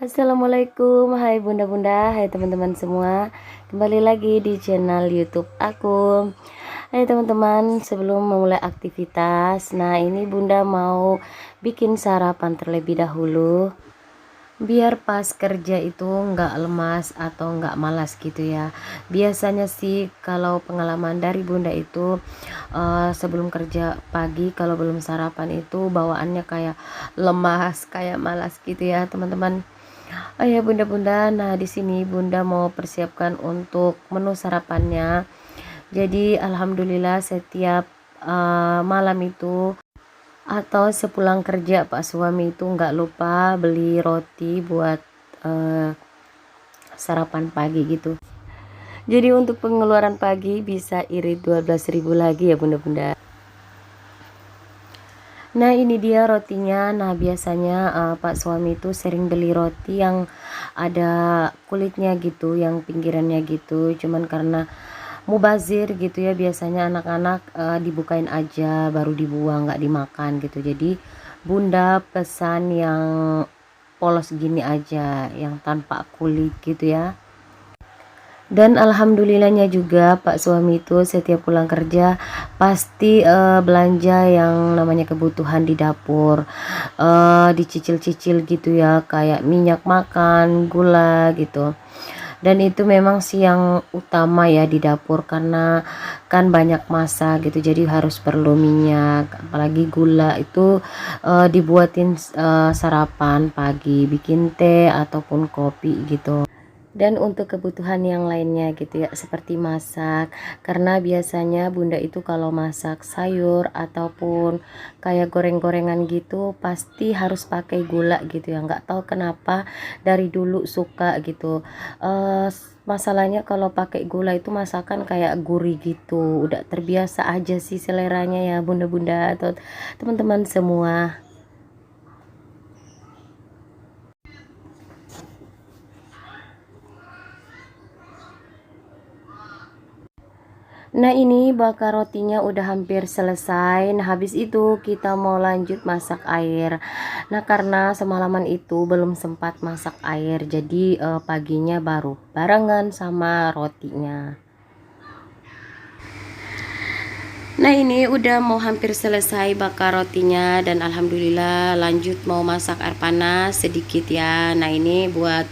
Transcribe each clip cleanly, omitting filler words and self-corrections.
Assalamualaikum, hai bunda-bunda, hai teman-teman semua. Kembali lagi di channel YouTube aku. Hai teman-teman, sebelum memulai aktivitas, nah ini bunda mau bikin sarapan terlebih dahulu, biar pas kerja itu nggak lemas atau nggak malas gitu ya. Biasanya sih kalau pengalaman dari bunda itu sebelum kerja pagi kalau belum sarapan itu bawaannya kayak lemas, kayak malas gitu ya teman-teman. Oh ya bunda-bunda, nah di sini bunda mau persiapkan untuk menu sarapannya. Jadi alhamdulillah setiap malam itu atau sepulang kerja pak suami itu nggak lupa beli roti buat eh, sarapan pagi gitu. Jadi untuk pengeluaran pagi bisa irit 12.000 lagi ya bunda-bunda. Nah ini dia rotinya. Nah biasanya pak suami itu sering beli roti yang ada kulitnya gitu, yang pinggirannya gitu. Cuman karena mubazir gitu ya, biasanya anak-anak dibukain aja baru dibuang, nggak dimakan gitu. Jadi bunda pesan yang polos gini aja, yang tanpa kulit gitu ya. Dan alhamdulillahnya juga Pak suami itu setiap pulang kerja pasti belanja yang namanya kebutuhan di dapur, dicicil-cicil gitu ya, kayak minyak makan, gula gitu. Dan itu memang sih yang utama ya di dapur, karena kan banyak masak gitu, jadi harus perlu minyak, apalagi gula itu dibuatin sarapan pagi, bikin teh ataupun kopi gitu. Dan untuk kebutuhan yang lainnya gitu ya, seperti masak, karena biasanya bunda itu kalau masak sayur ataupun kayak goreng-gorengan gitu pasti harus pakai gula gitu ya, nggak tahu kenapa dari dulu suka gitu. Masalahnya kalau pakai gula itu masakan kayak gurih gitu, udah terbiasa aja sih seleranya ya bunda-bunda atau teman-teman semua. Nah ini bakar rotinya udah hampir selesai. Nah habis itu kita mau lanjut masak air. Nah karena semalaman itu belum sempat masak air, jadi paginya baru barengan sama rotinya. Nah ini udah mau hampir selesai bakar rotinya, dan alhamdulillah lanjut mau masak air panas sedikit ya. Nah ini buat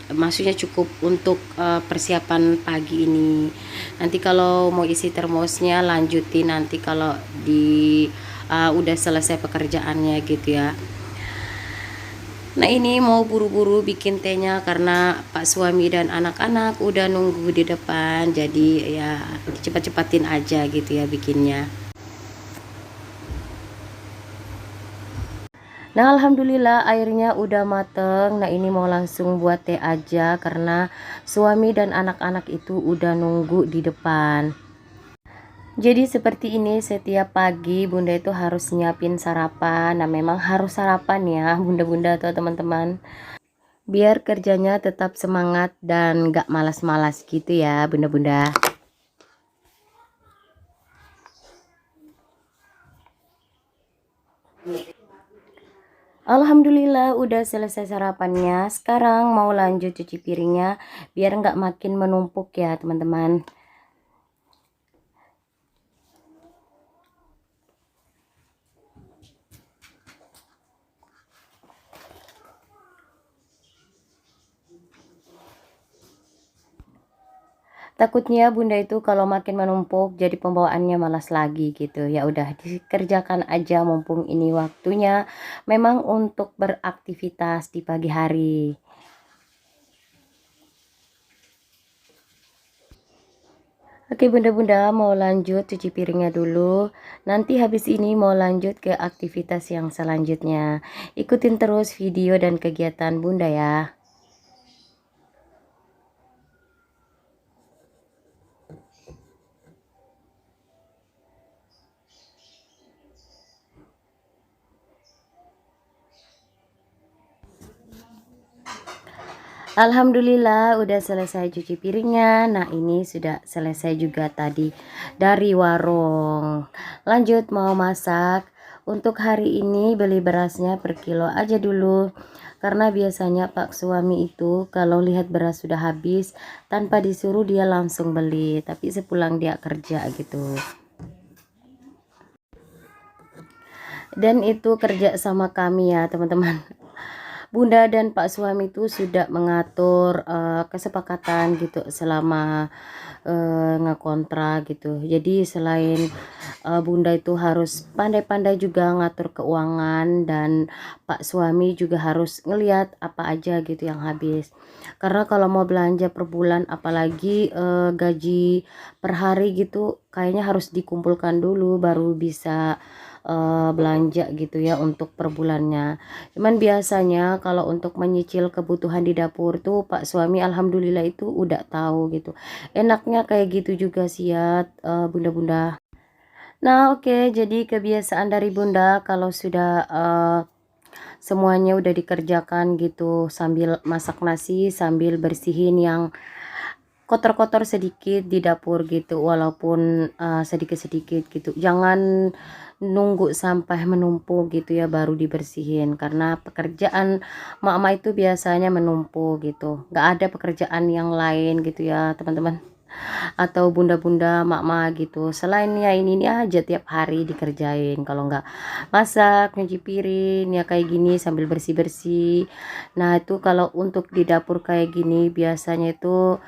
maksudnya cukup untuk persiapan pagi ini. Nanti kalau mau isi termosnya lanjutin nanti kalau di udah selesai pekerjaannya gitu ya. Nah ini mau buru-buru bikin tehnya karena pak suami dan anak-anak udah nunggu di depan, jadi ya cepat-cepatin aja gitu ya bikinnya. Nah alhamdulillah airnya udah mateng. Nah ini mau langsung buat teh aja karena suami dan anak-anak itu udah nunggu di depan. Jadi seperti ini setiap pagi bunda itu harus nyiapin sarapan. Nah memang harus sarapan ya bunda-bunda atau teman-teman, biar kerjanya tetap semangat dan gak malas-malas gitu ya bunda-bunda. Alhamdulillah udah selesai sarapannya. Sekarang mau lanjut cuci piringnya biar nggak makin menumpuk ya teman-teman. Takutnya bunda itu kalau makin menumpuk jadi pembawaannya malas lagi gitu. Ya udah dikerjakan aja mumpung ini waktunya memang untuk beraktivitas di pagi hari. Oke bunda-bunda mau lanjut cuci piringnya dulu. Nanti habis ini mau lanjut ke aktivitas yang selanjutnya. Ikutin terus video dan kegiatan bunda ya. Alhamdulillah udah selesai cuci piringnya. Nah ini sudah selesai juga tadi dari warung. Lanjut mau masak. Untuk hari ini beli berasnya per kilo aja dulu, karena biasanya Pak suami itu kalau lihat beras sudah habis tanpa disuruh dia langsung beli, tapi sepulang dia kerja gitu. Dan itu kerja sama kami ya teman-teman. Bunda dan Pak suami itu sudah mengatur kesepakatan gitu selama ngekontrak gitu. Jadi selain Bunda itu harus pandai-pandai juga ngatur keuangan, dan Pak suami juga harus ngelihat apa aja gitu yang habis. Karena kalau mau belanja per bulan, apalagi gaji per hari gitu, kayaknya harus dikumpulkan dulu baru bisa belanja gitu ya untuk per bulannya. Cuman biasanya kalau untuk menyicil kebutuhan di dapur tuh Pak suami alhamdulillah itu udah tahu gitu. Enaknya kayak gitu juga sih ya bunda-bunda. Nah oke, jadi kebiasaan dari bunda kalau sudah semuanya udah dikerjakan gitu sambil masak nasi, sambil bersihin yang kotor-kotor sedikit di dapur gitu, walaupun sedikit-sedikit gitu. Jangan nunggu sampai menumpuk gitu ya baru dibersihin, karena pekerjaan mama itu biasanya menumpuk gitu. Nggak ada pekerjaan yang lain gitu ya teman-teman, atau bunda-bunda mama gitu. Selain ya ini aja tiap hari dikerjain. Kalau nggak masak, nyuci piring ya kayak gini sambil bersih-bersih. Nah itu kalau untuk di dapur kayak gini biasanya itu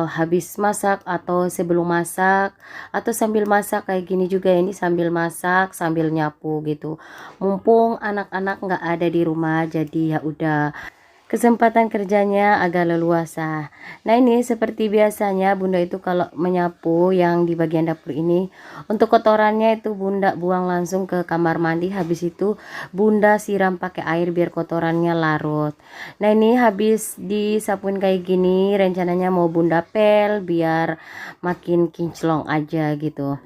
habis masak atau sebelum masak atau sambil masak kayak gini juga, ini sambil masak sambil nyapu gitu, mumpung anak-anak nggak ada di rumah, jadi ya udah kesempatan kerjanya agak leluasa. Nah ini seperti biasanya bunda itu kalau menyapu yang di bagian dapur ini, untuk kotorannya itu bunda buang langsung ke kamar mandi, habis itu bunda siram pakai air biar kotorannya larut. Nah ini habis disapuin kayak gini, rencananya mau bunda pel biar makin kinclong aja gitu.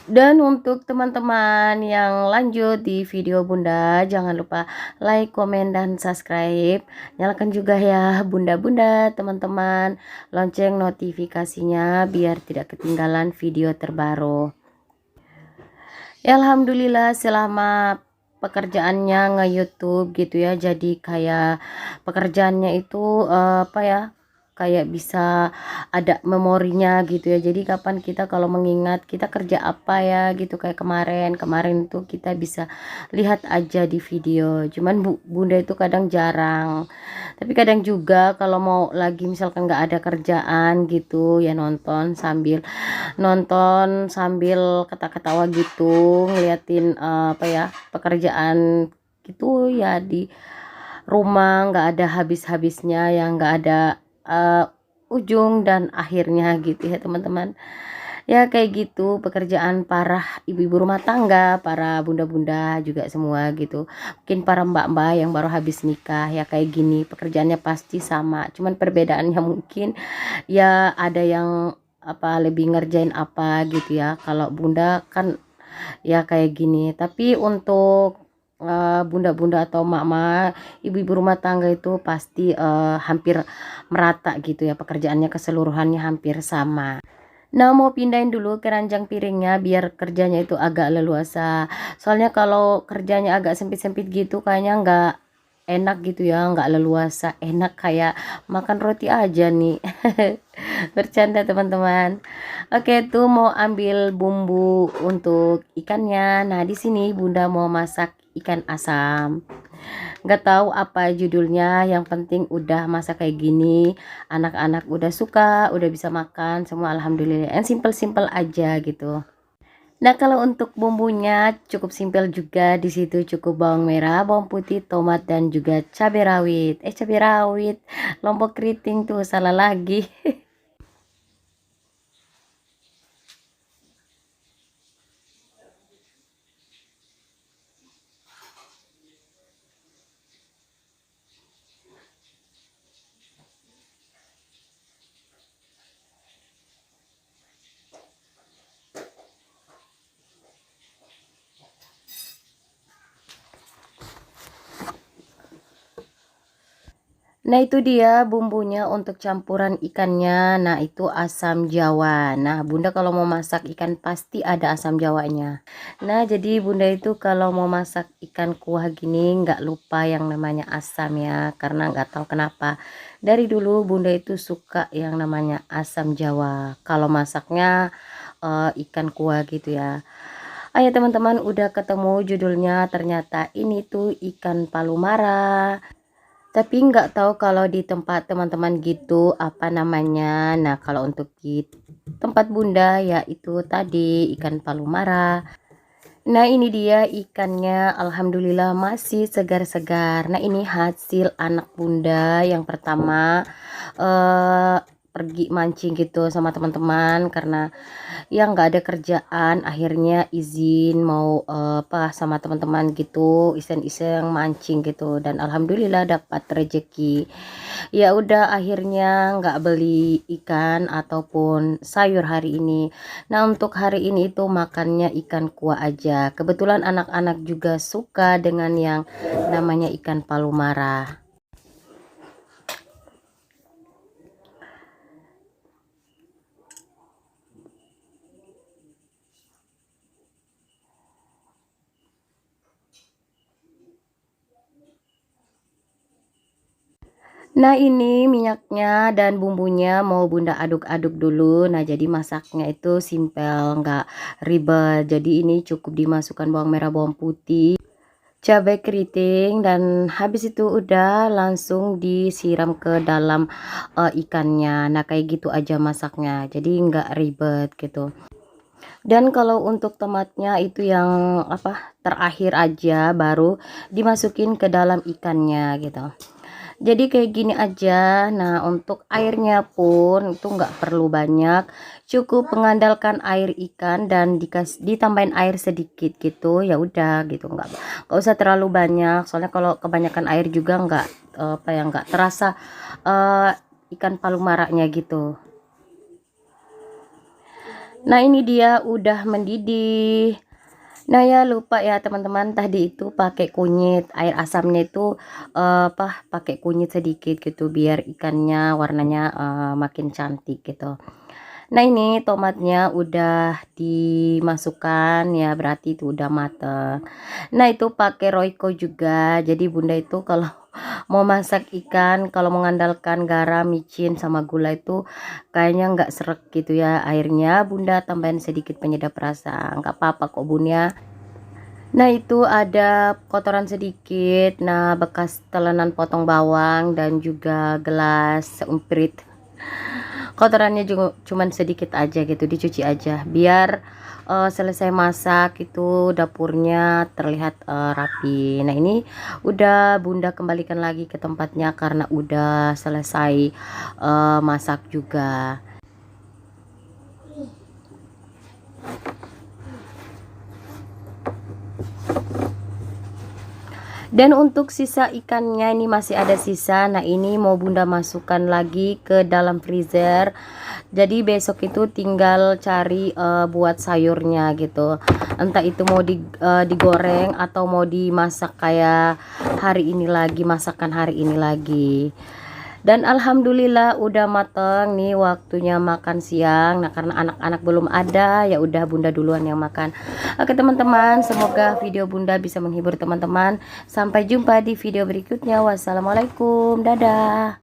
Dan untuk teman-teman yang lanjut di video bunda, jangan lupa like, komen, dan subscribe. Nyalakan juga ya bunda-bunda teman-teman lonceng notifikasinya biar tidak ketinggalan video terbaru. Ya alhamdulillah selama pekerjaannya nge-YouTube gitu ya, jadi kayak pekerjaannya itu apa ya, kayak bisa ada memorinya gitu ya. Jadi kapan kita kalau mengingat kita kerja apa ya gitu, kayak kemarin itu kita bisa lihat aja di video. Cuman bunda itu kadang jarang, tapi kadang juga kalau mau lagi misalkan nggak ada kerjaan gitu ya, nonton sambil ketawa-ketawa gitu, ngeliatin apa ya pekerjaan gitu ya di rumah, nggak ada habis-habisnya, yang nggak ada ujung dan akhirnya gitu ya teman-teman. Ya kayak gitu pekerjaan para ibu-ibu rumah tangga, para bunda-bunda juga semua gitu. Mungkin para mbak-mbak yang baru habis nikah ya kayak gini, pekerjaannya pasti sama. Cuman perbedaannya mungkin ya ada yang apa lebih ngerjain apa gitu ya. Kalau bunda kan ya kayak gini. Tapi untuk bunda-bunda atau mama, ibu-ibu rumah tangga itu pasti hampir merata gitu ya, pekerjaannya keseluruhannya hampir sama. Nah mau pindahin dulu keranjang piringnya biar kerjanya itu agak leluasa, soalnya kalau kerjanya agak sempit-sempit gitu kayaknya nggak enak gitu ya, nggak leluasa, enak kayak makan roti aja nih. Bercanda teman-teman. Oke tuh mau ambil bumbu untuk ikannya. Nah di sini bunda mau masak ikan asam, nggak tahu apa judulnya, yang penting udah masak kayak gini, anak-anak udah suka, udah bisa makan semua alhamdulillah, yang simple-simple aja gitu. Nah kalau untuk bumbunya cukup simpel juga, di situ cukup bawang merah, bawang putih, tomat, dan juga cabai rawit. Cabai rawit, lombok keriting tuh salah lagi. Nah itu dia bumbunya untuk campuran ikannya. Nah itu asam jawa. Nah bunda kalau mau masak ikan pasti ada asam jawanya. Nah jadi bunda itu kalau mau masak ikan kuah gini nggak lupa yang namanya asam ya. Karena nggak tahu kenapa. Dari dulu bunda itu suka yang namanya asam jawa. Kalau masaknya ikan kuah gitu ya. Ayo teman-teman udah ketemu judulnya, ternyata ini tuh ikan palumara. Tapi nggak tahu kalau di tempat teman-teman gitu apa namanya. Nah, kalau untuk di tempat bunda ya itu tadi ikan palumara. Nah, ini dia ikannya. Alhamdulillah masih segar-segar. Nah, ini hasil anak bunda yang pertama eh pergi mancing gitu sama teman-teman karena yang nggak ada kerjaan, akhirnya izin mau apa sama teman-teman gitu, iseng-iseng mancing gitu, dan alhamdulillah dapat rezeki. Ya udah akhirnya nggak beli ikan ataupun sayur hari ini. Nah untuk hari ini itu makannya ikan kuah aja. Kebetulan anak-anak juga suka dengan yang namanya ikan palumara. Nah ini minyaknya dan bumbunya mau bunda aduk-aduk dulu. Nah jadi masaknya itu simpel, nggak ribet. Jadi ini cukup dimasukkan bawang merah, bawang putih, cabai keriting, dan habis itu udah langsung disiram ke dalam ikannya. Nah kayak gitu aja masaknya, jadi nggak ribet gitu. Dan kalau untuk tomatnya itu yang apa terakhir aja baru dimasukin ke dalam ikannya gitu. Jadi kayak gini aja. Nah untuk airnya pun itu nggak perlu banyak, cukup mengandalkan air ikan dan ditambahin air sedikit gitu ya udah gitu, nggak usah terlalu banyak soalnya kalau kebanyakan air juga nggak apa ya nggak terasa ikan palumaranya gitu. Nah ini dia udah mendidih. Nah ya lupa ya teman-teman, tadi itu pakai kunyit, air asamnya itu apa pakai kunyit sedikit gitu biar ikannya warnanya makin cantik gitu. Nah ini tomatnya udah dimasukkan ya, berarti itu udah mateng. Nah itu pakai Royco juga. Jadi bunda itu kalau mau masak ikan, kalau mengandalkan garam, micin sama gula itu kayaknya nggak seret gitu ya airnya. Bunda tambahin sedikit penyedap rasa, nggak apa-apa kok bunda. Nah itu ada kotoran sedikit, nah bekas telan potong bawang dan juga gelas seumprit. Kotorannya juga cuman sedikit aja gitu, dicuci aja biar selesai masak itu dapurnya terlihat rapi. Nah ini udah bunda kembalikan lagi ke tempatnya karena udah selesai masak juga. Dan untuk sisa ikannya ini masih ada sisa. Nah ini mau bunda masukkan lagi ke dalam freezer. Jadi besok itu tinggal cari buat sayurnya gitu. Entah itu mau digoreng atau mau dimasak kayak hari ini lagi, masakan hari ini lagi. Dan alhamdulillah udah mateng nih, waktunya makan siang. Nah karena anak-anak belum ada ya udah bunda duluan yang makan. Oke teman-teman, semoga video bunda bisa menghibur teman-teman. Sampai jumpa di video berikutnya. Wassalamualaikum, dadah.